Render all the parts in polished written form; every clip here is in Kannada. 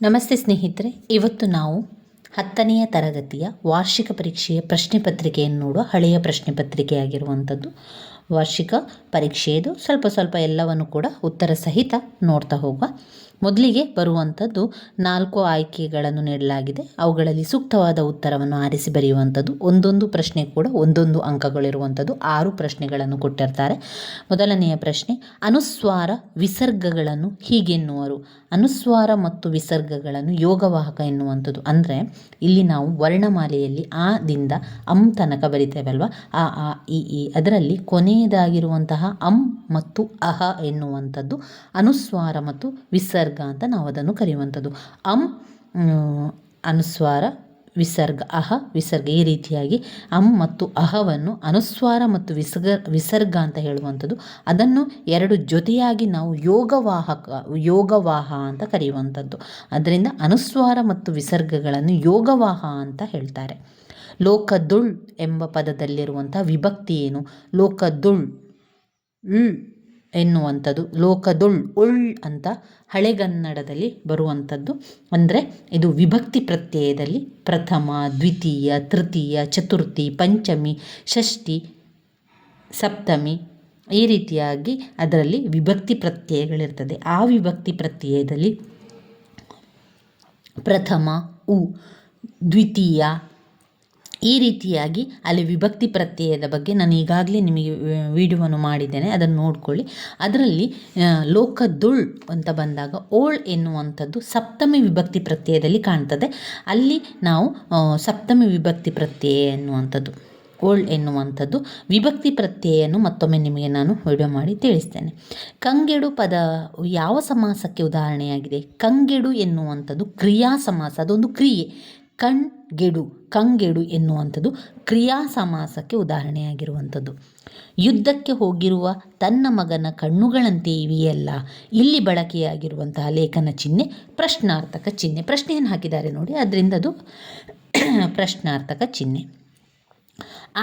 ನಮಸ್ತೆ ಸ್ನೇಹಿತರೆ, ಇವತ್ತು ನಾವು 10ನೆಯ ತರಗತಿಯ ವಾರ್ಷಿಕ ಪರೀಕ್ಷೆಯ ಪ್ರಶ್ನೆ ಪತ್ರಿಕೆಯನ್ನು ನೋಡುವ. ಹಳೆಯ ಪ್ರಶ್ನೆ ಪತ್ರಿಕೆಯಾಗಿರುವಂಥದ್ದು ವಾರ್ಷಿಕ ಪರೀಕ್ಷೆಯದು. ಸ್ವಲ್ಪ ಎಲ್ಲವನ್ನು ಕೂಡ ಉತ್ತರ ಸಹಿತ ನೋಡ್ತಾ ಹೋಗುವ. ಮೊದಲಿಗೆ ಬರುವಂಥದ್ದು 4 ಆಯ್ಕೆಗಳನ್ನು ನೀಡಲಾಗಿದೆ. ಅವುಗಳಲ್ಲಿ ಸೂಕ್ತವಾದ ಉತ್ತರವನ್ನು ಆರಿಸಿ ಬರೆಯುವಂಥದ್ದು. ಒಂದೊಂದು ಪ್ರಶ್ನೆ ಕೂಡ ಒಂದೊಂದು ಅಂಕಗಳಿರುವಂಥದ್ದು. 6 ಪ್ರಶ್ನೆಗಳನ್ನು ಕೊಟ್ಟಿರ್ತಾರೆ. ಮೊದಲನೆಯ ಪ್ರಶ್ನೆ, ಅನುಸ್ವಾರ ವಿಸರ್ಗಗಳನ್ನು ಹೀಗೆನ್ನುವರು. ಅನುಸ್ವಾರ ಮತ್ತು ವಿಸರ್ಗಗಳನ್ನು ಯೋಗವಾಹಕ ಎನ್ನುವಂಥದ್ದು. ಅಂದರೆ ಇಲ್ಲಿ ನಾವು ವರ್ಣಮಾಲೆಯಲ್ಲಿ ಆ ದಿಂದ ಅಂ ತನಕ ಬರಿತೇವಲ್ವ, ಆ ಈ ಅದರಲ್ಲಿ ಕೊನೆಯದಾಗಿರುವಂತಹ ಅಂ ಮತ್ತು ಅಹ ಎನ್ನುವಂಥದ್ದು ಅನುಸ್ವಾರ ಮತ್ತು ವಿಸರ್ಗ ಅಂತ ನಾವು ಅದನ್ನು ಕರೆಯುವಂಥದ್ದು. ಅಂ ಅನುಸ್ವಾರ, ವಿಸರ್ಗ, ಅಹ ವಿಸರ್ಗ, ಈ ರೀತಿಯಾಗಿ ಅಂ ಮತ್ತು ಅಹವನ್ನು ಅನುಸ್ವಾರ ಮತ್ತು ವಿಸರ್ಗ ಅಂತ ಹೇಳುವಂಥದ್ದು. ಅದನ್ನು ಎರಡು ಜೊತೆಯಾಗಿ ನಾವು ಯೋಗವಾಹ ಅಂತ ಕರೆಯುವಂಥದ್ದು. ಅದರಿಂದ ಅನುಸ್ವಾರ ಮತ್ತು ವಿಸರ್ಗಗಳನ್ನು ಯೋಗವಾಹ ಅಂತ ಹೇಳ್ತಾರೆ. ಲೋಕದುಳ್ ಎಂಬ ಪದದಲ್ಲಿರುವಂಥ ವಿಭಕ್ತಿ ಏನು? ಲೋಕದುಳ್ ಎನ್ನುವಂಥದ್ದು. ಲೋಕದುಳ್ ಉಳ್ ಅಂತ ಹಳೆಗನ್ನಡದಲ್ಲಿ ಬರುವಂಥದ್ದು. ಅಂದರೆ ಇದು ವಿಭಕ್ತಿ ಪ್ರತ್ಯಯದಲ್ಲಿ ಪ್ರಥಮ, ದ್ವಿತೀಯ, ತೃತೀಯ, ಚತುರ್ಥಿ, ಪಂಚಮಿ, ಷಷ್ಠಿ, ಸಪ್ತಮಿ, ಈ ರೀತಿಯಾಗಿ ಅದರಲ್ಲಿ ವಿಭಕ್ತಿ ಪ್ರತ್ಯಯಗಳಿರ್ತದೆ. ಆ ವಿಭಕ್ತಿ ಪ್ರತ್ಯಯದಲ್ಲಿ ಪ್ರಥಮ, ದ್ವಿತೀಯ, ಈ ರೀತಿಯಾಗಿ ಅಲ್ಲಿ ವಿಭಕ್ತಿ ಪ್ರತ್ಯಯದ ಬಗ್ಗೆ ನಾನು ಈಗಾಗಲೇ ನಿಮಗೆ ವಿಡಿಯೋವನ್ನು ಮಾಡಿದ್ದೇನೆ, ಅದನ್ನು ನೋಡ್ಕೊಳ್ಳಿ. ಅದರಲ್ಲಿ ಲೋಕದುಳ್ ಅಂತ ಬಂದಾಗ ಓಳ್ ಎನ್ನುವಂಥದ್ದು ಸಪ್ತಮಿ ವಿಭಕ್ತಿ ಪ್ರತ್ಯಯದಲ್ಲಿ ಕಾಣ್ತದೆ. ಅಲ್ಲಿ ನಾವು ಸಪ್ತಮಿ ವಿಭಕ್ತಿ ಪ್ರತ್ಯಯ ಎನ್ನುವಂಥದ್ದು, ಓಳ್ ಎನ್ನುವಂಥದ್ದು ವಿಭಕ್ತಿ ಪ್ರತ್ಯಯನ್ನು ಮತ್ತೊಮ್ಮೆ ನಿಮಗೆ ನಾನು ವಿಡಿಯೋ ಮಾಡಿ ತಿಳಿಸ್ತೇನೆ. ಕಂಗೆಡು ಪದ ಯಾವ ಸಮಾಸಕ್ಕೆ ಉದಾಹರಣೆಯಾಗಿದೆ? ಕಂಗೆಡು ಎನ್ನುವಂಥದ್ದು ಕ್ರಿಯಾ ಸಮಾಸ, ಅದೊಂದು ಕ್ರಿಯೆ. ಕಂಗೆಡು ಎನ್ನುವಂಥದ್ದು ಕ್ರಿಯಾ ಸಮಾಸಕ್ಕೆ ಉದಾಹರಣೆಯಾಗಿರುವಂಥದ್ದು. ಯುದ್ಧಕ್ಕೆ ಹೋಗಿರುವ ತನ್ನ ಮಗನ ಕಣ್ಣುಗಳಂತೆ ಇವೆಯಲ್ಲ, ಇಲ್ಲಿ ಬಳಕೆಯಾಗಿರುವಂತಹ ಲೇಖನ ಚಿಹ್ನೆ ಪ್ರಶ್ನಾರ್ಥಕ ಚಿಹ್ನೆ. ಪ್ರಶ್ನೆಯನ್ನು ಹಾಕಿದ್ದಾರೆ ನೋಡಿ, ಅದರಿಂದ ಅದು ಪ್ರಶ್ನಾರ್ಥಕ ಚಿಹ್ನೆ.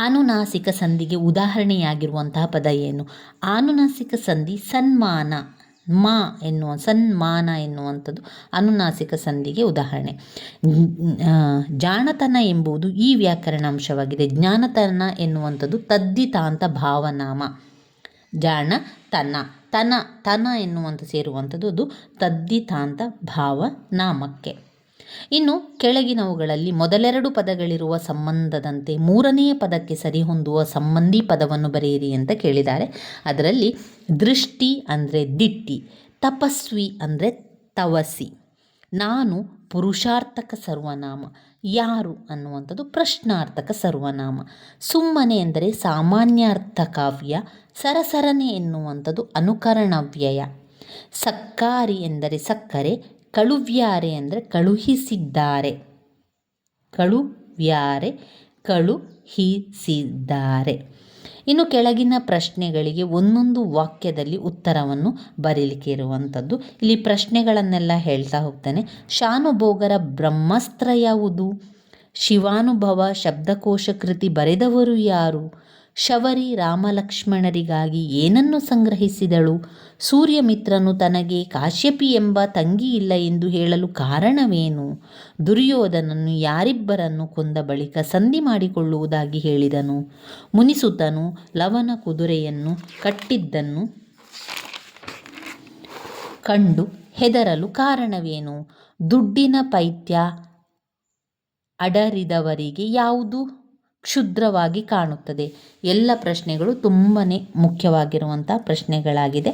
ಆನುನಾಸಿಕ ಸಂಧಿಗೆ ಉದಾಹರಣೆಯಾಗಿರುವಂತಹ ಪದ ಏನು? ಆನುನಾಸಿಕ ಸಂಧಿ ಸನ್ಮಾನ, ಸನ್ಮಾನ ಎನ್ನುವಂಥದ್ದು ಅನುನಾಸಿಕ ಸಂಧಿಗೆ ಉದಾಹರಣೆ. ಜಾಣತನ ಎಂಬುದು ಈ ವ್ಯಾಕರಣಾಂಶವಾಗಿದೆ. ಜ್ಞಾನತನ ಎನ್ನುವಂಥದ್ದು ತದ್ದಿತಾಂತ ಭಾವನಾಮ. ತನ ಎನ್ನುವಂಥ ಸೇರುವಂಥದ್ದು ಅದು ತದ್ದಿತಾಂತ ಭಾವನಾಮಕ್ಕೆ. ಇನ್ನು ಕೆಳಗಿನವುಗಳಲ್ಲಿ ಮೊದಲೆರಡು ಪದಗಳಿರುವ ಸಂಬಂಧದಂತೆ ಮೂರನೆಯ ಪದಕ್ಕೆ ಸರಿಹೊಂದುವ ಸಂಬಂಧಿ ಪದವನ್ನು ಬರೆಯಿರಿ ಅಂತ ಕೇಳಿದ್ದಾರೆ. ಅದರಲ್ಲಿ ದೃಷ್ಟಿ ಅಂದರೆ ದಿಟ್ಟಿ, ತಪಸ್ವಿ ಅಂದರೆ ತವಸಿ, ನಾನು ಪುರುಷಾರ್ಥಕ ಸರ್ವನಾಮ, ಯಾರು ಅನ್ನುವಂಥದ್ದು ಪ್ರಶ್ನಾರ್ಥಕ ಸರ್ವನಾಮ, ಸುಮ್ಮನೆ ಎಂದರೆ ಸಾಮಾನ್ಯಾರ್ಥ ಕಾವ್ಯ, ಸರಸರನೆ ಎನ್ನುವಂಥದ್ದು ಅನುಕರಣವ್ಯಯ, ಸಕ್ಕಾರಿ ಎಂದರೆ ಸಕ್ಕರೆ, ಕಳುವ್ಯಾರೆ ಅಂದರೆ ಕಳುಹಿಸಿದ್ದಾರೆ, ಕಳುಹಿಸಿದ್ದಾರೆ. ಇನ್ನು ಕೆಳಗಿನ ಪ್ರಶ್ನೆಗಳಿಗೆ ಒಂದೊಂದು ವಾಕ್ಯದಲ್ಲಿ ಉತ್ತರವನ್ನು ಬರೀಲಿಕ್ಕೆ ಇರುವಂಥದ್ದು. ಇಲ್ಲಿ ಪ್ರಶ್ನೆಗಳನ್ನೆಲ್ಲ ಹೇಳ್ತಾ ಹೋಗ್ತಾನೆ. ಶಾನುಭೋಗರ ಬ್ರಹ್ಮಾಸ್ತ್ರ ಯಾವುದು? ಶಿವಾನುಭವ ಶಬ್ದಕೋಶ ಕೃತಿ ಬರೆದವರು ಯಾರು? ಶಬರಿ ರಾಮಲಕ್ಷ್ಮಣರಿಗಾಗಿ ಏನನ್ನು ಸಂಗ್ರಹಿಸಿದಳು? ಸೂರ್ಯಮಿತ್ರನು ತನಗೆ ಕಾಶ್ಯಪಿ ಎಂಬ ತಂಗಿ ಇಲ್ಲ ಎಂದು ಹೇಳಲು ಕಾರಣವೇನು? ದುರ್ಯೋಧನನು ಯಾರಿಬ್ಬರನ್ನು ಕೊಂದ ಬಳಿಕ ಸಂಧಿ ಮಾಡಿಕೊಳ್ಳುವುದಾಗಿ ಹೇಳಿದನು? ಮುನಿಸುತನು ಲವನ ಕುದುರೆಯನ್ನು ಕಟ್ಟಿದ್ದನ್ನು ಕಂಡು ಹೆದರಲು ಕಾರಣವೇನು? ದುಡ್ಡಿನ ಪೈತ್ಯ ಅಡರಿದವರಿಗೆ ಯಾವುದು ಕ್ಷುದ್ರವಾಗಿ ಕಾಣುತ್ತದೆ? ಎಲ್ಲ ಪ್ರಶ್ನೆಗಳು ತುಂಬಾ ಮುಖ್ಯವಾಗಿರುವಂಥ ಪ್ರಶ್ನೆಗಳಾಗಿದೆ.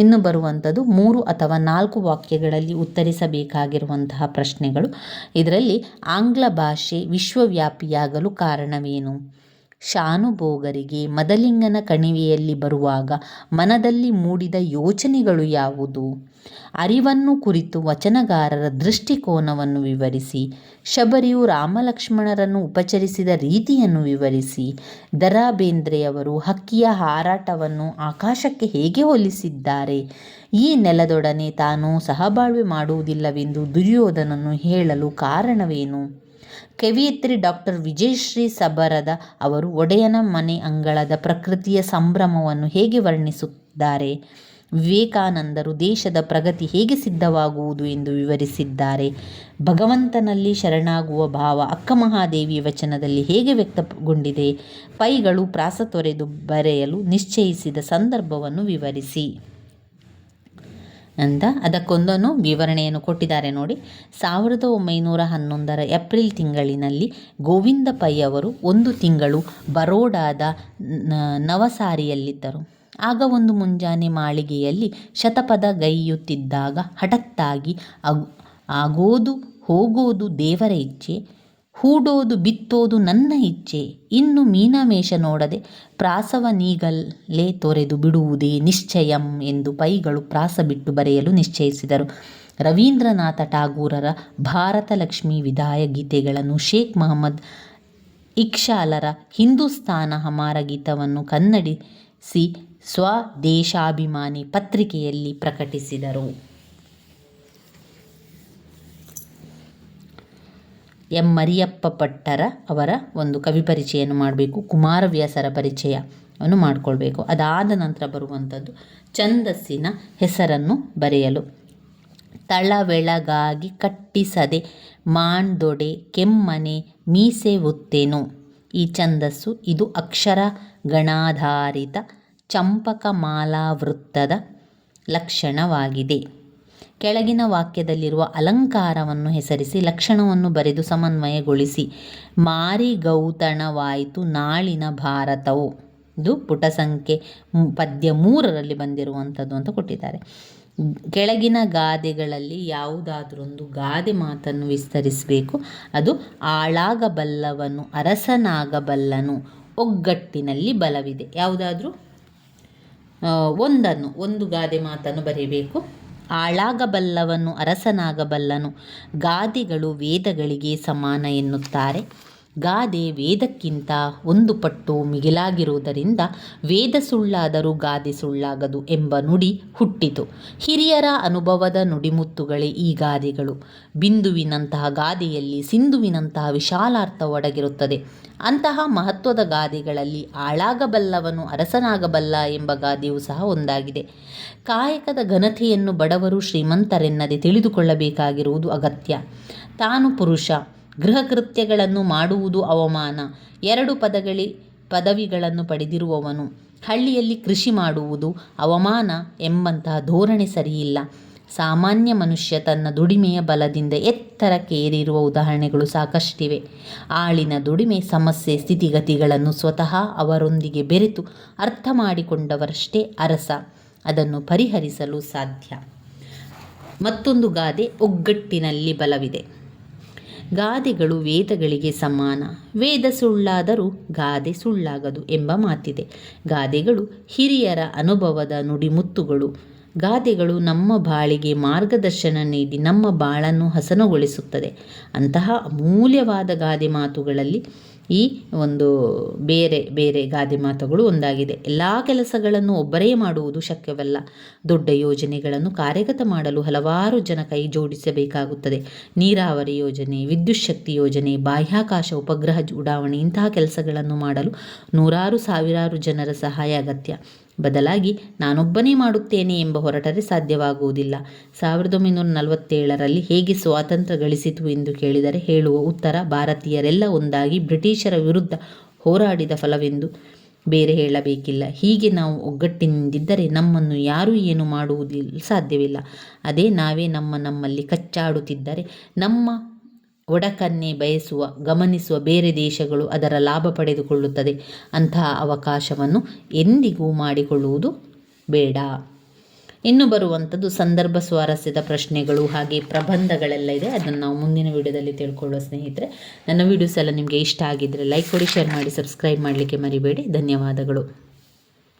ಇನ್ನು ಬರುವಂಥದ್ದು 3 ಅಥವಾ 4 ವಾಕ್ಯಗಳಲ್ಲಿ ಉತ್ತರಿಸಬೇಕಾಗಿರುವಂತಹ ಪ್ರಶ್ನೆಗಳು. ಇದರಲ್ಲಿ ಆಂಗ್ಲ ಭಾಷೆ ವಿಶ್ವವ್ಯಾಪಿಯಾಗಲು ಕಾರಣವೇನು? ಶಾನುಭೋಗರಿಗೆ ಮದಲಿಂಗನ ಕಣಿವೆಯಲ್ಲಿ ಬರುವಾಗ ಮನದಲ್ಲಿ ಮೂಡಿದ ಯೋಚನೆಗಳು ಯಾವುದು? ಅರಿವನ್ನು ಕುರಿತು ವಚನಗಾರರ ದೃಷ್ಟಿಕೋನವನ್ನು ವಿವರಿಸಿ. ಶಬರಿಯು ರಾಮಲಕ್ಷ್ಮಣರನ್ನು ಉಪಚರಿಸಿದ ರೀತಿಯನ್ನು ವಿವರಿಸಿ. ದ ರಾ ಬೇಂದ್ರೆಯವರು ಹಕ್ಕಿಯ ಹಾರಾಟವನ್ನು ಆಕಾಶಕ್ಕೆ ಹೇಗೆ ಹೋಲಿಸಿದ್ದಾರೆ? ಈ ನೆಲದೊಡನೆ ತಾನು ಸಹಬಾಳ್ವೆ ಮಾಡುವುದಿಲ್ಲವೆಂದು ದುರ್ಯೋಧನನು ಹೇಳಲು ಕಾರಣವೇನು? ಕವಿಯತ್ರಿ ಡಾಕ್ಟರ್ ವಿಜಯಶ್ರೀ ಸಬರದ ಅವರು ಒಡೆಯನ ಮನೆ ಅಂಗಳದ ಪ್ರಕೃತಿಯ ಸಂಭ್ರಮವನ್ನು ಹೇಗೆ ವರ್ಣಿಸುತ್ತಾರೆ? ವಿವೇಕಾನಂದರು ದೇಶದ ಪ್ರಗತಿ ಹೇಗೆ ಸಿದ್ಧವಾಗುವುದು ಎಂದು ವಿವರಿಸಿದ್ದಾರೆ. ಭಗವಂತನಲ್ಲಿ ಶರಣಾಗುವ ಭಾವ ಅಕ್ಕಮಹಾದೇವಿಯ ವಚನದಲ್ಲಿ ಹೇಗೆ ವ್ಯಕ್ತಗೊಂಡಿದೆ. ಪೈಗಳು ಪ್ರಾಸ ತೊರೆದು ಬರೆಯಲು ನಿಶ್ಚಯಿಸಿದ ಸಂದರ್ಭವನ್ನು ವಿವರಿಸಿ ಅಂತ ಅದಕ್ಕೊಂದನ್ನು ವಿವರಣೆಯನ್ನು ಕೊಟ್ಟಿದ್ದಾರೆ ನೋಡಿ. 1911 ಏಪ್ರಿಲ್ ತಿಂಗಳಿನಲ್ಲಿ ಗೋವಿಂದ ಪೈ ಅವರು 1 ತಿಂಗಳು ಬರೋಡಾದ ನವಸಾರಿಯಲ್ಲಿದ್ದರು. ಆಗ ಒಂದು ಮುಂಜಾನೆ ಮಾಳಿಗೆಯಲ್ಲಿ ಶತಪಥ ಗೈಯುತ್ತಿದ್ದಾಗ ಹಠಾತ್ತಾಗಿ ಆಗೋದು ಹೋಗೋದು ದೇವರ ಇಚ್ಛೆ, ಹೂಡೋದು ಬಿತ್ತೋದು ನನ್ನ ಇಚ್ಛೆ, ಇನ್ನು ಮೀನಮೇಷ ನೋಡದೆ ಪ್ರಾಸವನೀಗಲೇ ತೊರೆದು ಬಿಡುವುದೇ ನಿಶ್ಚಯಂ ಎಂದು ಪೈಗಳು ಪ್ರಾಸ ಬಿಟ್ಟು ಬರೆಯಲು ನಿಶ್ಚಯಿಸಿದರು. ರವೀಂದ್ರನಾಥ ಠಾಗೂರರ ಭಾರತ ಲಕ್ಷ್ಮಿ ವಿದಾಯ ಗೀತೆಗಳನ್ನು, ಶೇಖ್ ಮೊಹಮ್ಮದ್ ಇಕ್ಬಾಲರ ಹಿಂದೂಸ್ತಾನ ಹಮಾರ ಗೀತವನ್ನು ಕನ್ನಡಿಸಿ ಸ್ವದೇಶಾಭಿಮಾನಿ ಪತ್ರಿಕೆಯಲ್ಲಿ ಪ್ರಕಟಿಸಿದರು. ಎಂ ಮರಿಯಪ್ಪ ಪಟ್ಟರ ಅವರ ಒಂದು ಕವಿ ಪರಿಚಯವನ್ನು ಮಾಡಬೇಕು. ಕುಮಾರವ್ಯಾಸರ ಪರಿಚಯವನ್ನು ಮಾಡಿಕೊಳ್ಬೇಕು. ಅದಾದ ನಂತರ ಬರುವಂಥದ್ದು ಛಂದಸ್ಸಿನ ಹೆಸರನ್ನು ಬರೆಯಲು. ತಳವೆಳಗಾಗಿ ಕಟ್ಟಿಸದೆ ಮಾಂದೊಡೆ ಕೆಮ್ಮನೆ ಮೀಸೆ ಒತ್ತೆನು. ಈ ಛಂದಸ್ಸು ಇದು ಅಕ್ಷರ ಗಣಾಧಾರಿತ ಚಂಪಕಮಾಲಾವೃತ್ತದ ಲಕ್ಷಣವಾಗಿದೆ. ಕೆಳಗಿನ ವಾಕ್ಯದಲ್ಲಿರುವ ಅಲಂಕಾರವನ್ನು ಹೆಸರಿಸಿ ಲಕ್ಷಣವನ್ನು ಬರೆದು ಸಮನ್ವಯಗೊಳಿಸಿ. ಮಾರಿಗೌತಣವಾಯಿತು ನಾಳಿನ ಭಾರತವು. ಇದು ಪುಟ ಸಂಖ್ಯೆ ಪದ್ಯ 3ರಲ್ಲಿ ಬಂದಿರುವಂಥದ್ದು ಅಂತ ಕೊಟ್ಟಿದ್ದಾರೆ. ಕೆಳಗಿನ ಗಾದೆಗಳಲ್ಲಿ ಯಾವುದಾದ್ರೊಂದು ಗಾದೆ ಮಾತನ್ನು ವಿಸ್ತರಿಸಬೇಕು. ಅದು ಆಳಾಗಬಲ್ಲವನು ಅರಸನಾಗಬಲ್ಲನು, ಒಗ್ಗಟ್ಟಿನಲ್ಲಿ ಬಲವಿದೆ. ಯಾವುದಾದ್ರೂ ಒಂದು ಗಾದೆ ಮಾತನ್ನು ಬರೀಬೇಕು. ಆಳಾಗಬಲ್ಲವನು ಅರಸನಾಗಬಲ್ಲನು. ಗಾದೆಗಳು ವೇದಗಳಿಗೆ ಸಮಾನ ಎನ್ನುತ್ತಾರೆ. ಗಾದೆ ವೇದಕ್ಕಿಂತ 1 ಪಟ್ಟು ಮಿಗಿಲಾಗಿರುವುದರಿಂದ ವೇದ ಸುಳ್ಳಾದರೂ ಗಾದೆ ಸುಳ್ಳಾಗದು ಎಂಬ ನುಡಿ ಹುಟ್ಟಿತು. ಹಿರಿಯರ ಅನುಭವದ ನುಡಿಮುತ್ತುಗಳೇ ಈ ಗಾದೆಗಳು. ಬಿಂದುವಿನಂತಹ ಗಾದೆಯಲ್ಲಿ ಸಿಂಧುವಿನಂತಹ ವಿಶಾಲಾರ್ಥ ಒಡಗಿರುತ್ತದೆ. ಅಂತಹ ಮಹತ್ವದ ಗಾದೆಗಳಲ್ಲಿ ಆಳಾಗಬಲ್ಲವನು ಅರಸನಾಗಬಲ್ಲ ಎಂಬ ಗಾದೆಯೂ ಸಹ ಒಂದಾಗಿದೆ. ಕಾಯಕದ ಘನತೆಯನ್ನು ಬಡವರು ಶ್ರೀಮಂತರೆನ್ನದೆ ತಿಳಿದುಕೊಳ್ಳಬೇಕಾಗಿರುವುದು ಅಗತ್ಯ. ತಾನು ಪುರುಷ, ಗೃಹ ಕೃತ್ಯಗಳನ್ನು ಮಾಡುವುದು ಅವಮಾನ, 2 ಪದವಿಗಳನ್ನು ಪಡೆದಿರುವವನು ಹಳ್ಳಿಯಲ್ಲಿ ಕೃಷಿ ಮಾಡುವುದು ಅವಮಾನ ಎಂಬಂತಹ ಧೋರಣೆ ಸರಿಯಿಲ್ಲ. ಸಾಮಾನ್ಯ ಮನುಷ್ಯ ತನ್ನ ದುಡಿಮೆಯ ಬಲದಿಂದ ಎತ್ತರಕ್ಕೆ ಏರಿರುವ ಉದಾಹರಣೆಗಳು ಸಾಕಷ್ಟಿವೆ. ಆಳಿನ ದುಡಿಮೆ ಸಮಸ್ಯೆ ಸ್ಥಿತಿಗತಿಗಳನ್ನು ಸ್ವತಃ ಅವರೊಂದಿಗೆ ಬೆರೆತು ಅರ್ಥ ಮಾಡಿಕೊಂಡವರಷ್ಟೇ ಅರಸ. ಅದನ್ನು ಪರಿಹರಿಸಲು ಸಾಧ್ಯ. ಮತ್ತೊಂದು ಗಾದೆ, ಒಗ್ಗಟ್ಟಿನಲ್ಲಿ ಬಲವಿದೆ. ಗಾದೆಗಳು ವೇದಗಳಿಗೆ ಸಮಾನ. ವೇದ ಸುಳ್ಳಾದರೂ ಗಾದೆ ಸುಳ್ಳಾಗದು ಎಂಬ ಮಾತಿದೆ. ಗಾದೆಗಳು ಹಿರಿಯರ ಅನುಭವದ ನುಡಿಮುತ್ತುಗಳು. ಗಾದೆಗಳು ನಮ್ಮ ಬಾಳಿಗೆ ಮಾರ್ಗದರ್ಶನ ನೀಡಿ ನಮ್ಮ ಬಾಳನ್ನು ಹಸನುಗೊಳಿಸುತ್ತದೆ. ಅಂತಹ ಅಮೂಲ್ಯವಾದ ಗಾದೆ ಮಾತುಗಳಲ್ಲಿ ಈ ಒಂದು ಬೇರೆ ಗಾದೆ ಮಾತುಗಳು ಒಂದಾಗಿದೆ. ಎಲ್ಲ ಕೆಲಸಗಳನ್ನು ಒಬ್ಬರೇ ಮಾಡುವುದು ಶಕ್ಯವಲ್ಲ. ದೊಡ್ಡ ಯೋಜನೆಗಳನ್ನು ಕಾರ್ಯಗತ ಮಾಡಲು ಹಲವಾರು ಜನ ಕೈ ಜೋಡಿಸಬೇಕಾಗುತ್ತದೆ. ನೀರಾವರಿ ಯೋಜನೆ, ವಿದ್ಯುತ್ ಶಕ್ತಿ ಯೋಜನೆ, ಬಾಹ್ಯಾಕಾಶ ಉಪಗ್ರಹ ಉಡಾವಣೆ ಇಂತಹ ಕೆಲಸಗಳನ್ನು ಮಾಡಲು ನೂರಾರು ಸಾವಿರಾರು ಜನರ ಸಹಾಯ ಅಗತ್ಯ. ಬದಲಾಗಿ ನಾನೊಬ್ಬನೇ ಮಾಡುತ್ತೇನೆ ಎಂಬ ಹೊರಟರೆ ಸಾಧ್ಯವಾಗುವುದಿಲ್ಲ. 1947ರಲ್ಲಿ ಹೇಗೆ ಸ್ವಾತಂತ್ರ್ಯ ಗಳಿಸಿತು ಎಂದು ಕೇಳಿದರೆ ಹೇಳುವ ಉತ್ತರ ಭಾರತೀಯರೆಲ್ಲ ಒಂದಾಗಿ ಬ್ರಿಟಿಷರ ವಿರುದ್ಧ ಹೋರಾಡಿದ ಫಲವೆಂದು ಬೇರೆ ಹೇಳಬೇಕಿಲ್ಲ. ಹೀಗೆ ನಾವು ಒಗ್ಗಟ್ಟಿನಿಂದಿದ್ದರೆ ನಮ್ಮನ್ನು ಯಾರೂ ಏನು ಮಾಡುವುದಿಲ್ಲ ಸಾಧ್ಯವಿಲ್ಲ. ಅದೇ ನಾವೇ ನಮ್ಮಲ್ಲಿ ಕಚ್ಚಾಡುತ್ತಿದ್ದರೆ ನಮ್ಮ ಒಡಕನ್ನೇ ಗಮನಿಸುವ ಬೇರೆ ದೇಶಗಳು ಅದರ ಲಾಭ ಪಡೆದುಕೊಳ್ಳುತ್ತದೆ. ಅಂತಹ ಅವಕಾಶವನ್ನು ಎಂದಿಗೂ ಮಾಡಿಕೊಳ್ಳುವುದು ಬೇಡ. ಇನ್ನು ಬರುವಂಥದ್ದು ಸಂದರ್ಭ ಸ್ವಾರಸ್ಯದ ಪ್ರಶ್ನೆಗಳು ಹಾಗೆ ಪ್ರಬಂಧಗಳೆಲ್ಲ ಇದೆ. ಅದನ್ನು ನಾವು ಮುಂದಿನ ವಿಡಿಯೋದಲ್ಲಿ ತಿಳ್ಕೊಳ್ಳುವ ಸ್ನೇಹಿತರೆ. ನನ್ನ ವಿಡಿಯೋಸ್ ಎಲ್ಲ ನಿಮಗೆ ಇಷ್ಟ ಆಗಿದ್ದರೆ ಲೈಕ್ ಕೊಡಿ, ಶೇರ್ ಮಾಡಿ, ಸಬ್ಸ್ಕ್ರೈಬ್ ಮಾಡಲಿಕ್ಕೆ ಮರಿಬೇಡಿ. ಧನ್ಯವಾದಗಳು.